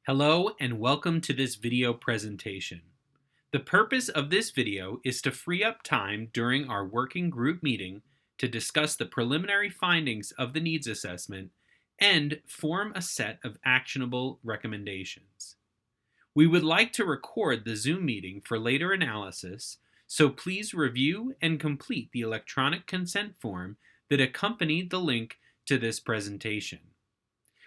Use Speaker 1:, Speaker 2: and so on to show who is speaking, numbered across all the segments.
Speaker 1: Hello and welcome to this video presentation. The purpose of this video is to free up time during our working group meeting to discuss the preliminary findings of the needs assessment and form a set of actionable recommendations. We would like to record the Zoom meeting for later analysis, so please review and complete the electronic consent form that accompanied the link to this presentation.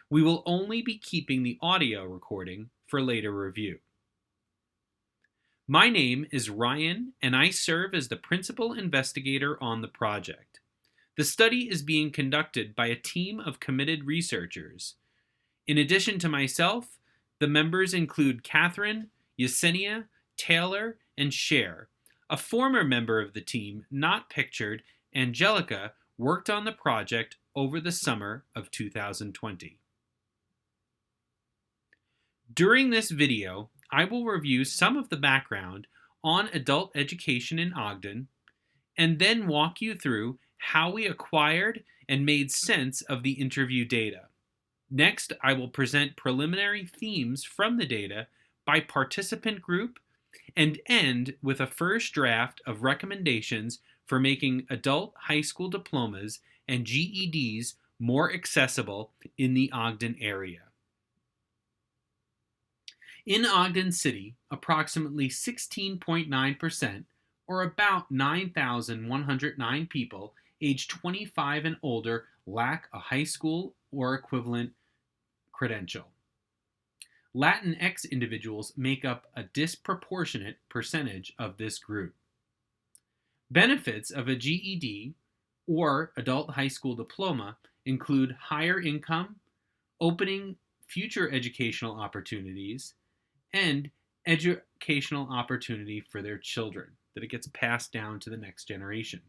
Speaker 1: We will only be keeping the audio recording for later review. My name is Ryan, and I serve as the principal investigator on the project. The study is being conducted by a team of committed researchers. In addition to myself, the members include Catherine, Yesenia, Taylor, and Cher. A former member of the team, not pictured, Angelica, worked on the project over the summer of 2020. During this video, I will review some of the background on adult education in Ogden, and then walk you through how we acquired and made sense of the interview data. Next, I will present preliminary themes from the data by participant group and end with a first draft of recommendations for making adult high school diplomas and GEDs more accessible in the Ogden area. In Ogden City, approximately 16.9%, or about 9,109 people aged 25 and older, lack a high school or equivalent credential. Latinx individuals make up a disproportionate percentage of this group. Benefits of a GED or adult high school diploma include higher income, opening future educational opportunities, and educational opportunity for their children, that it gets passed down to the next generation.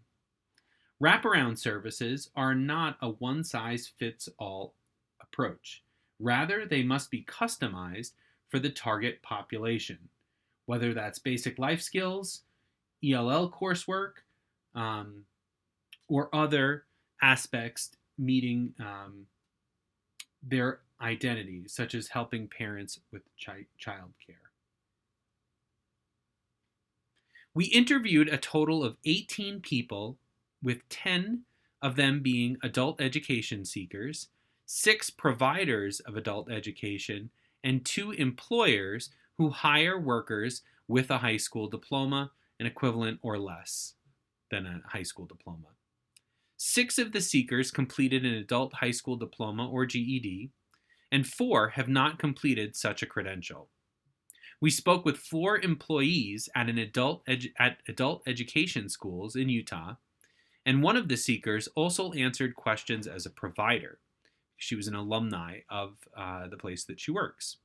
Speaker 1: Wraparound services are not a one-size-fits-all approach. Rather, they must be customized for the target population, whether that's basic life skills, ELL coursework, or other aspects meeting their identities, such as helping parents with child care. We interviewed a total of 18 people, with 10 of them being adult education seekers, 6 providers of adult education, and 2 employers who hire workers with a high school diploma, an equivalent or less than a high school diploma. 6 of the seekers completed an adult high school diploma or GED, and 4 have not completed such a credential. We spoke with 4 employees at adult education schools in Utah, and one of the seekers also answered questions as a provider. She was an alumni of the place that she works.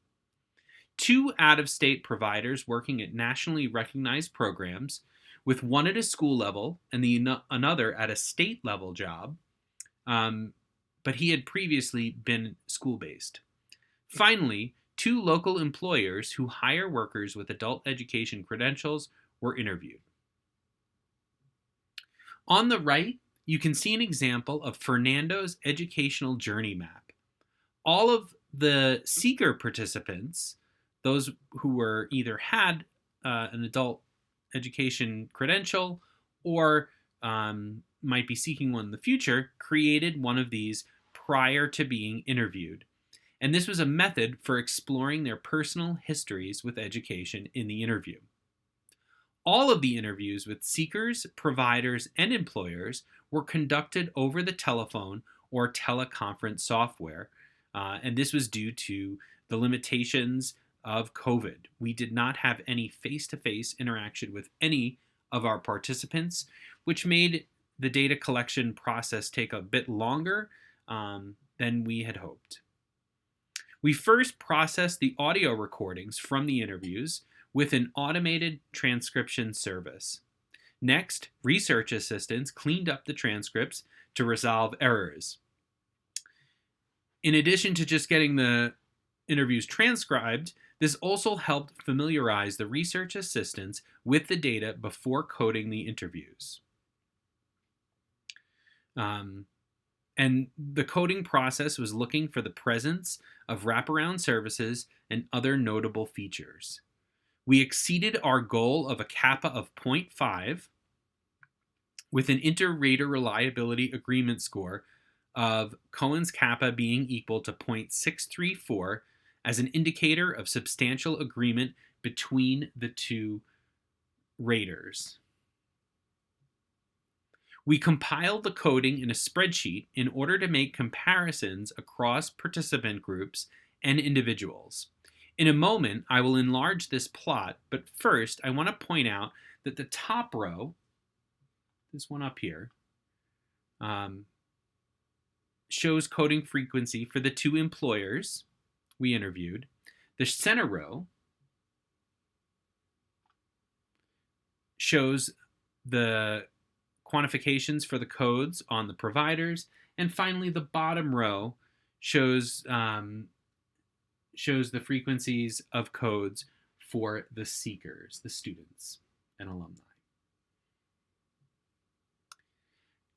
Speaker 1: 2 out-of-state providers working at nationally recognized programs, with one at a school level and another at a state level job, but he had previously been school-based. Finally, 2 local employers who hire workers with adult education credentials were interviewed. On the right, you can see an example of Fernando's educational journey map. All of the seeker participants, those who were either had an adult education credential or might be seeking one in the future, created one of these prior to being interviewed. And this was a method for exploring their personal histories with education in the interview. All of the interviews with seekers, providers, and employers were conducted over the telephone or teleconference software, and this was due to the limitations of COVID. We did not have any face-to-face interaction with any of our participants, which made the data collection process take a bit longer than we had hoped. We first processed the audio recordings from the interviews with an automated transcription service. Next, research assistants cleaned up the transcripts to resolve errors. In addition to just getting the interviews transcribed, this also helped familiarize the research assistants with the data before coding the interviews. And And the coding process was looking for the presence of wraparound services and other notable features. We exceeded our goal of a kappa of 0.5 with an inter-rater reliability agreement score of Cohen's kappa being equal to 0.634 as an indicator of substantial agreement between the two raters. We compiled the coding in a spreadsheet in order to make comparisons across participant groups and individuals. In a moment, I will enlarge this plot, but first I want to point out that the top row, this one up here, shows coding frequency for the two employers we interviewed. The center row shows the quantifications for the codes on the providers, and finally the bottom row shows the frequencies of codes for the seekers, the students and alumni.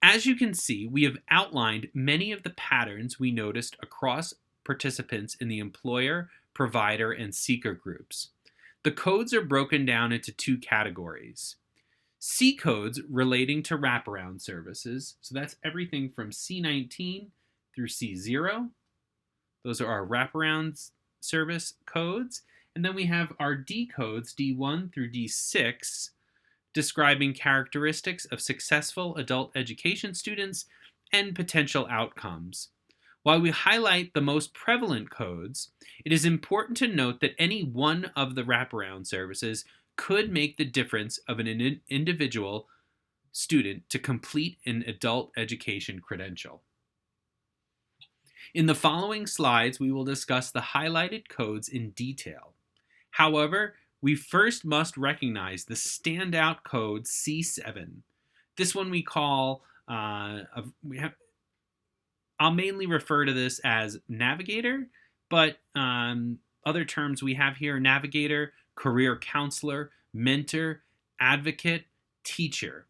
Speaker 1: As you can see, we have outlined many of the patterns we noticed across participants in the employer, provider, and seeker groups. The codes are broken down into two categories. C codes relating to wraparound services, so that's everything from C19 through C0. Those are our wraparound service codes. And then we have our D codes, D1 through D6, describing characteristics of successful adult education students and potential outcomes. While we highlight the most prevalent codes, it is important to note that any one of the wraparound services could make the difference of an individual student to complete an adult education credential. In the following slides, we will discuss the highlighted codes in detail. However, we first must recognize the standout code C7. This one we call, I'll mainly refer to this as navigator, but other terms we have here: navigator, career counselor, mentor, advocate, teacher.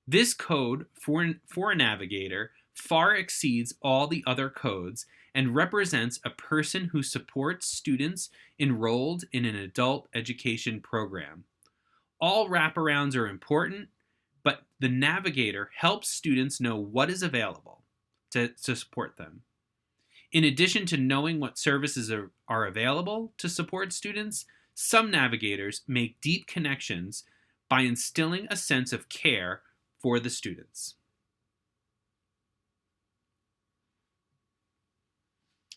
Speaker 1: This code for a navigator far exceeds all the other codes and represents a person who supports students enrolled in an adult education program. All wraparounds are important, but the navigator helps students know what is available to support them. In addition to knowing what services are available to support students, some navigators make deep connections by instilling a sense of care for the students.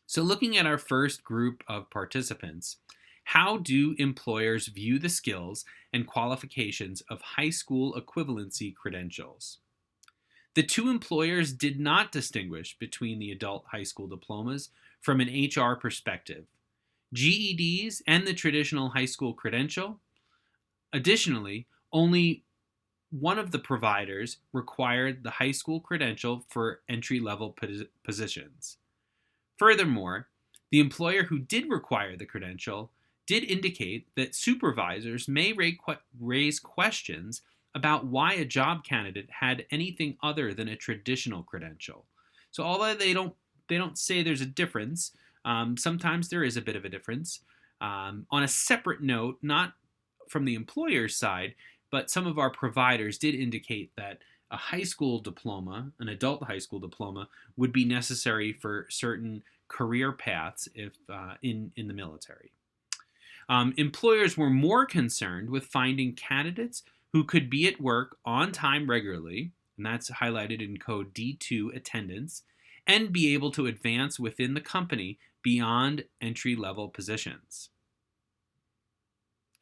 Speaker 1: So looking at our first group of participants, how do employers view the skills and qualifications of high school equivalency credentials? The two employers did not distinguish between the adult high school diplomas from an HR perspective, GEDs and the traditional high school credential. Additionally, only one of the providers required the high school credential for entry-level positions. Furthermore, the employer who did require the credential did indicate that supervisors may raise questions about why a job candidate had anything other than a traditional credential. So although they don't say there's a difference, sometimes there is a bit of a difference. On a separate note, not from the employer's side, but some of our providers did indicate that a high school diploma, an adult high school diploma, would be necessary for certain career paths if in the military. Employers were more concerned with finding candidates who could be at work on time regularly, and that's highlighted in code D2 attendance, and be able to advance within the company beyond entry-level positions.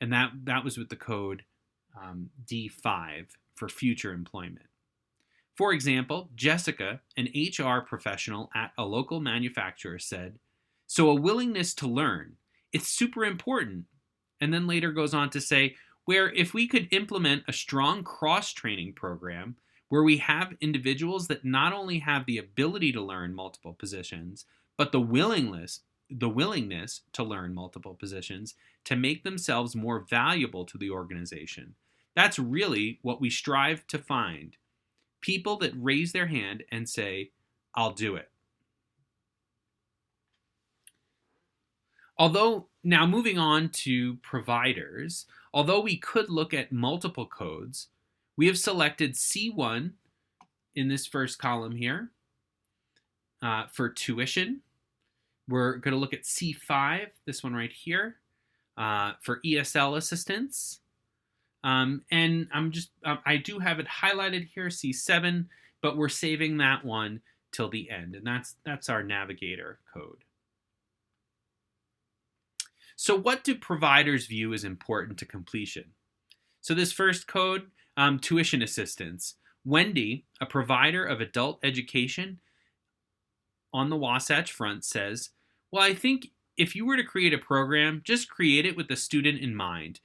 Speaker 1: And that was with the code D5 for future employment. For example, Jessica, an HR professional at a local manufacturer, said, "So a willingness to learn, it's super important." And then later goes on to say, where if we could implement a strong cross-training program where we have individuals that not only have the ability to learn multiple positions, but the willingness to learn multiple positions to make themselves more valuable to the organization. That's really what we strive to find. People that raise their hand and say, I'll do it. Although, now moving on to providers, although we could look at multiple codes, we have selected C1 in this first column here for tuition. We're going to look at C5, this one right here, for ESL assistance. And I do have it highlighted here, C7, but we're saving that one till the end, and that's our navigator code. So what do providers view as important to completion? So this first code, tuition assistance. Wendy, a provider of adult education on the Wasatch Front, says, well, I think if you were to create a program, just create it with the student in mind,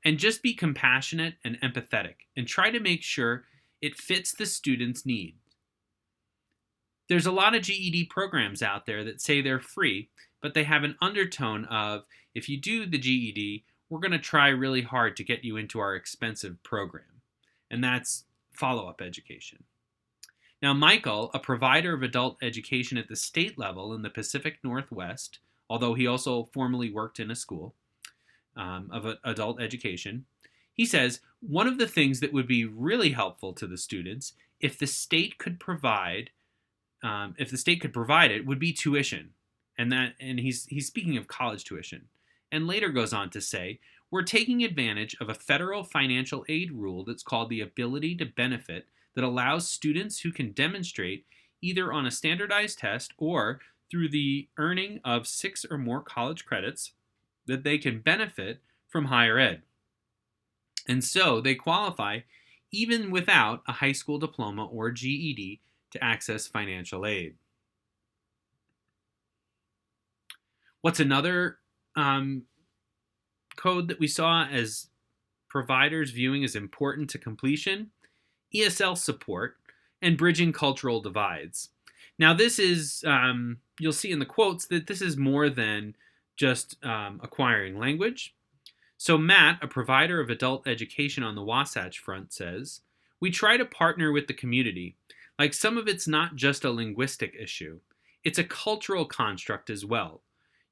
Speaker 1: and just be compassionate and empathetic, and try to make sure it fits the student's need. There's a lot of GED programs out there that say they're free, but they have an undertone of, if you do the GED, we're going to try really hard to get you into our expensive program. And that's follow-up education. Now, Michael, a provider of adult education at the state level in the Pacific Northwest, although he also formerly worked in a school of adult education, he says, one of the things that would be really helpful to the students if the state could provide it would be tuition. And he's speaking of college tuition. And later goes on to say, we're taking advantage of a federal financial aid rule that's called the Ability to Benefit that allows students who can demonstrate either on a standardized test or through the earning of 6 or more college credits that they can benefit from higher ed. And so they qualify even without a high school diploma or GED to access financial aid. What's another code that we saw as providers viewing as important to completion? ESL support and bridging cultural divides. Now this is, you'll see in the quotes that this is more than just acquiring language. So Matt, a provider of adult education on the Wasatch Front, says, we try to partner with the community. Like, some of it's not just a linguistic issue. It's a cultural construct as well.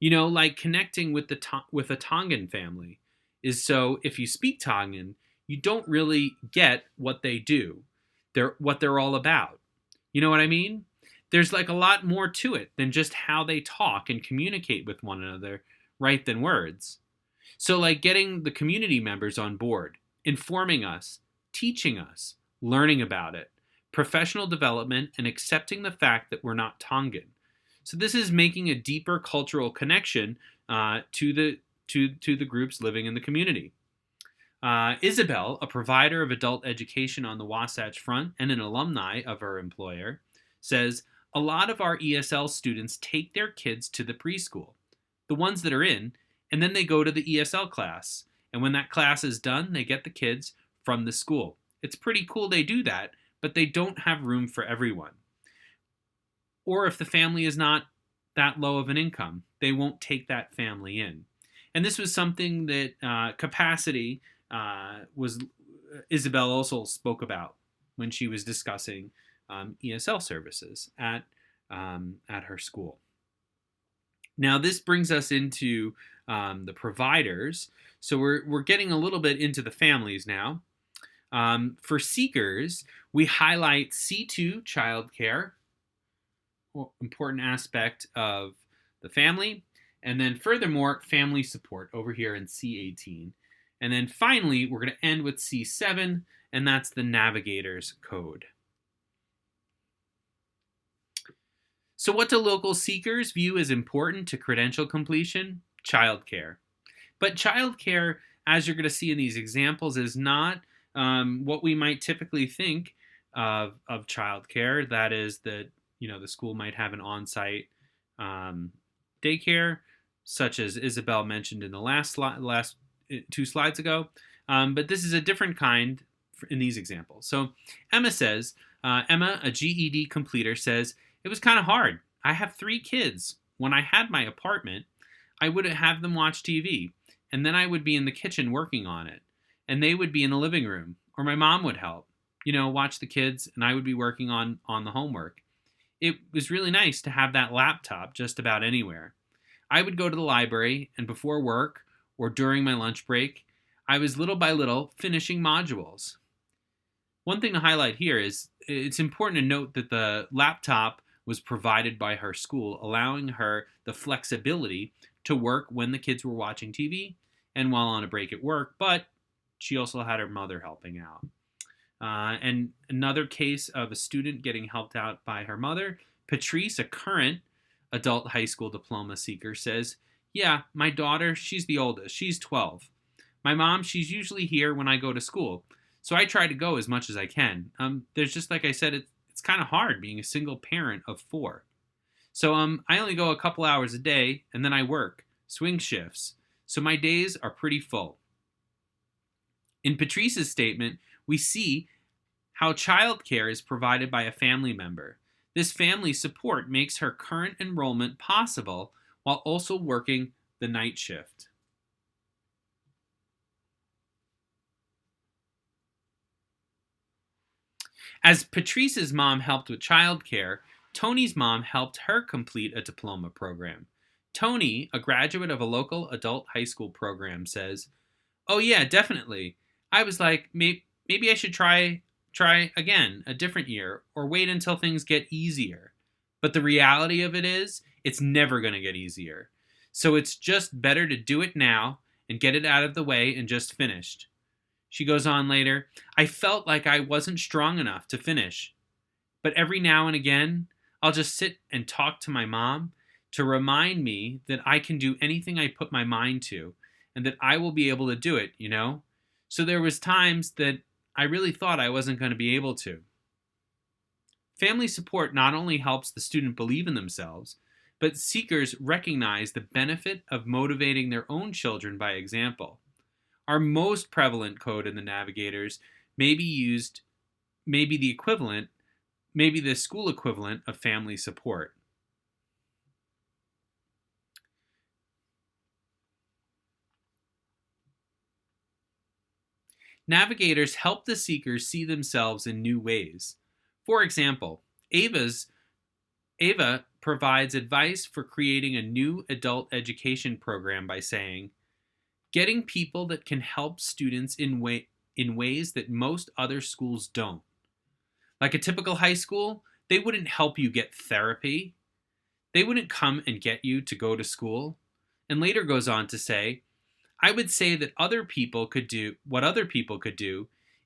Speaker 1: You know, like connecting with a Tongan family is so if you speak Tongan, you don't really get what they do. What they're all about. You know what I mean? There's like a lot more to it than just how they talk and communicate with one another, right, than words. So like getting the community members on board, informing us, teaching us, learning about it, professional development, and accepting the fact that we're not Tongan. So this is making a deeper cultural connection to the groups living in the community. Isabel, a provider of adult education on the Wasatch Front and an alumni of her employer, says, a lot of our ESL students take their kids to the preschool, the ones that are in, and then they go to the ESL class. And when that class is done, they get the kids from the school. It's pretty cool they do that, but they don't have room for everyone. Or if the family is not that low of an income, they won't take that family in. And this was something that capacity Isabel also spoke about when she was discussing ESL services at her school. Now this brings us into the providers. So we're getting a little bit into the families now. For seekers, we highlight C2 childcare, important aspect of the family, and then furthermore family support over here in C18. And then finally, we're going to end with C7, and that's the navigator's code. So what do local seekers view as important to credential completion? Childcare. But childcare, as you're going to see in these examples, is not what we might typically think of childcare. That is that, you know, the school might have an on-site daycare, such as Isabel mentioned in the last 2 slides ago. But this is a different kind in these examples. So Emma says, Emma, a GED completer, says, it was kind of hard. I have 3 kids. When I had my apartment, I would have them watch TV, and then I would be in the kitchen working on it, and they would be in the living room, or my mom would help, you know, watch the kids, and I would be working on the homework. It was really nice to have that laptop just about anywhere. I would go to the library, and before work or during my lunch break, I was little by little finishing modules. One thing to highlight here is it's important to note that the laptop was provided by her school, allowing her the flexibility to work when the kids were watching TV and while on a break at work, but she also had her mother helping out. And another case of a student getting helped out by her mother, Patrice, a current adult high school diploma seeker, says, "Yeah, my daughter, she's the oldest. She's 12. My mom, she's usually here when I go to school. So I try to go as much as I can. There's just, like I said, it's kind of hard being a single parent of 4. So I only go a couple hours a day, and then I work, swing shifts. So my days are pretty full." In Patrice's statement, we see how childcare is provided by a family member. This family support makes her current enrollment possible while also working the night shift. As Patrice's mom helped with childcare, Tony's mom helped her complete a diploma program. Tony, a graduate of a local adult high school program, says, "Oh yeah, definitely. I was like, maybe I should try again a different year or wait until things get easier. But the reality of it is, it's never going to get easier. So it's just better to do it now and get it out of the way and just finished." She goes on later, "I felt like I wasn't strong enough to finish. But every now and again, I'll just sit and talk to my mom to remind me that I can do anything I put my mind to and that I will be able to do it, you know? So there was times that I really thought I wasn't going to be able to." Family support not only helps the student believe in themselves, but seekers recognize the benefit of motivating their own children by example. Our most prevalent code in the navigators may be used, maybe the equivalent, maybe the school equivalent of family support. Navigators help the seekers see themselves in new ways. For example, Ava provides advice for creating a new adult education program by saying, "Getting people that can help students in ways that most other schools don't. Like a typical high school, they wouldn't help you get therapy. They wouldn't come and get you to go to school." And later goes on to say, "I would say that other people could do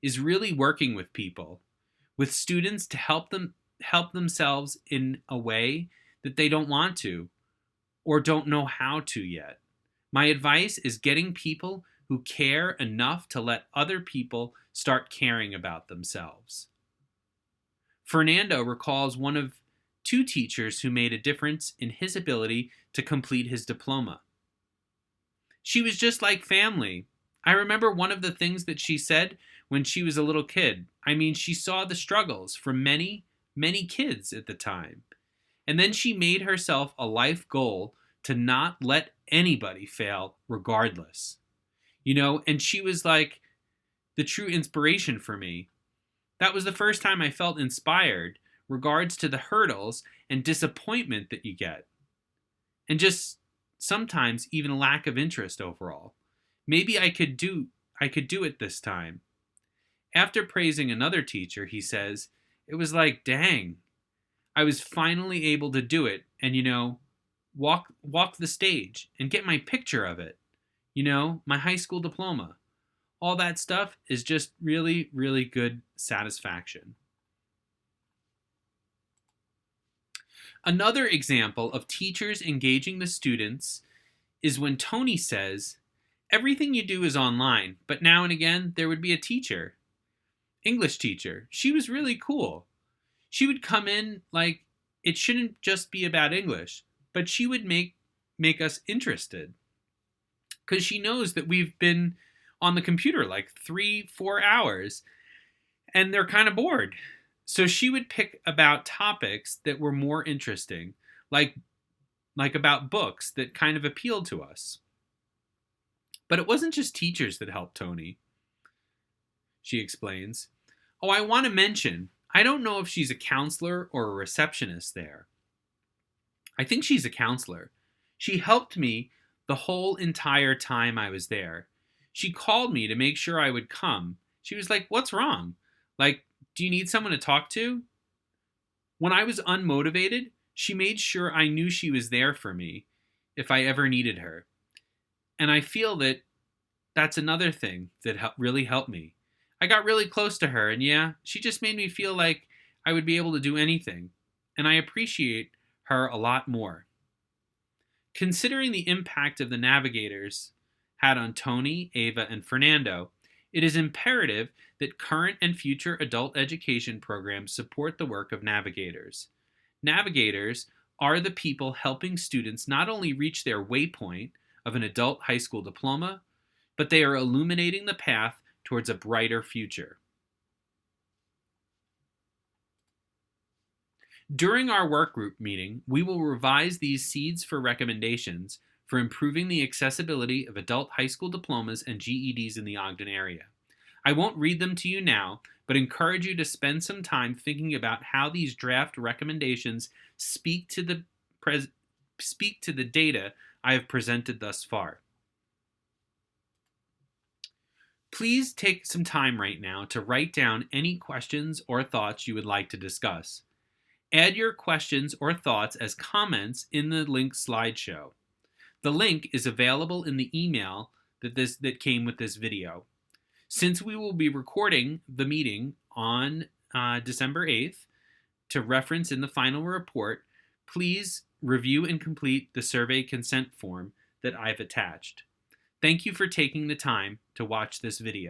Speaker 1: is really working with people, with students to help themselves in a way that they don't want to or don't know how to yet. My advice is getting people who care enough to let other people start caring about themselves." Fernando recalls one of 2 teachers who made a difference in his ability to complete his diploma. "She was just like family. I remember one of the things that she said when she was a little kid. I mean, she saw the struggles from many, many kids at the time. And then she made herself a life goal to not let anybody fail regardless. And she was like the true inspiration for me. That was the first time I felt inspired regards to the hurdles and disappointment that you get. And just sometimes even a lack of interest overall. Maybe I could do it this time." After praising another teacher, he says, "It was like, dang, I was finally able to do it and walk the stage and get my picture of it. My high school diploma. All that stuff is just really, really good satisfaction." Another example of teachers engaging the students is when Tony says, "Everything you do is online, but now and again there would be a teacher. English teacher. She was really cool. She would come in like it shouldn't just be about English, but she would make us interested. Because she knows that we've been on the computer like 3-4 hours and they're kind of bored. So she would pick about topics that were more interesting, like about books that kind of appealed to us. But it wasn't just teachers that helped Tony," she explains. "Oh, I want to mention, I don't know if she's a counselor or a receptionist there. I think she's a counselor. She helped me the whole entire time I was there. She called me to make sure I would come. She was like, "What's wrong? Like, do you need someone to talk to?" When I was unmotivated, she made sure I knew she was there for me if I ever needed her. And I feel that that's another thing that really helped me. I got really close to her, and yeah, she just made me feel like I would be able to do anything. And I appreciate her a lot more. Considering the impact of the navigators had on Tony, Ava, and Fernando, it is imperative that current and future adult education programs support the work of navigators. Navigators are the people helping students not only reach their waypoint of an adult high school diploma, but they are illuminating the path towards a brighter future. During our work group meeting, we will revise these seeds for recommendations for improving the accessibility of adult high school diplomas and GEDs in the Ogden area. I won't read them to you now, but encourage you to spend some time thinking about how these draft recommendations speak to the data I have presented thus far. Please take some time right now to write down any questions or thoughts you would like to discuss. Add your questions or thoughts as comments in the link slideshow. The link is available in the email that came with this video. Since we will be recording the meeting on December 8th to reference in the final report, please review and complete the survey consent form that I've attached. Thank you for taking the time to watch this video.